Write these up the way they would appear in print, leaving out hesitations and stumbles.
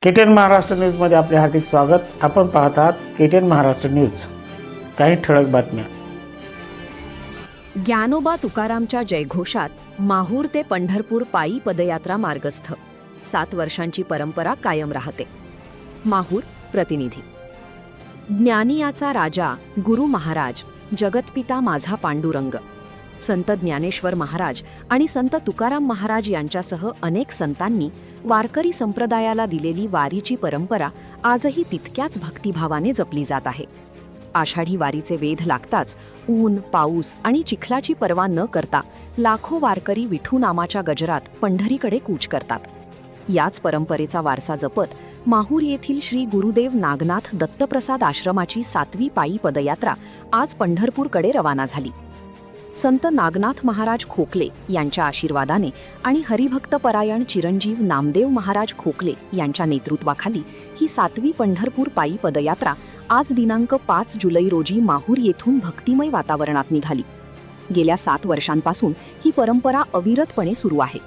KTN Maharashtra न्यूजमध्ये आपले हार्दिक स्वागत। आपण पाहत आहात केटीएन महाराष्ट्र न्यूज। काही ठळक बातम्या। ज्ञानोबा तुकारामच्या जयघोषात माहूर ते पंढरपूर पायी पदयात्रा मार्गस्थ। 7 वर्षांची परंपरा कायम राहते। माहूर प्रतिनिधी। ज्ञानियाचा राजा गुरु महाराज, जगतपिता माझा पांडुरंग। संत ज्ञानेश्वर महाराज आणि संत तुकाराम महाराज यांच्यासह अनेक संतांनी वारकरी संप्रदायाला दिलेली वारीची परंपरा आजही तितक्याच भक्तिभावाने जपली जात आहे। आषाढी वारीचे वेध लागताच ऊन, पाऊस आणि चिखलाची पर्वा न करता लाखो वारकरी विठू नामाच्या गजरात पंढरीकडे कूच करतात। याच परंपरेचा वारसा जपत माहूर येथील श्री गुरुदेव नागनाथ दत्तप्रसाद आश्रमाची 7वी पायी पदयात्रा आज पंढरपूरकडे रवाना झाली। संत नागनाथ महाराज खोकले यांच्या आशीर्वादाने आणि हरिभक्तपरायण चिरंजीव नामदेव महाराज खोकले यांच्या नेतृत्वाखाली ही 7वी पंढरपूर पायी पदयात्रा आज दिनांक 5 जुलै रोजी माहूर येथून भक्तिमय वातावरणात निघाली। गेल्या 7 वर्षांपासून ही परंपरा अविरतपणे सुरू आहे।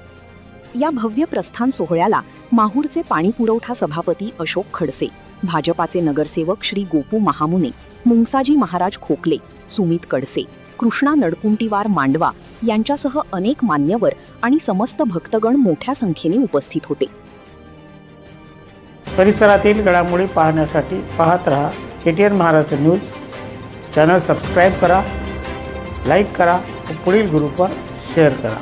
या भव्य प्रस्थान सोहळ्याला माहूरचे पाणीपुरवठा सभापती अशोक खडसे, भाजपाचे नगरसेवक श्री गोपू महामुने, मुंगसाजी महाराज खोकले, सुमित कडसे, कृष्णा नडकुंटीवार मांडवा यांच्यासह अनेक मान्यवर आणि समस्त भक्तगण मोठ्या संख्येने उपस्थित होते। परिसरातील घडामोडी पाहण्यासाठी पाहत रहा KTN Maharashtra news. Channel subscribe करा, लाईक करा, पुढील ग्रुपवर शेअर करा।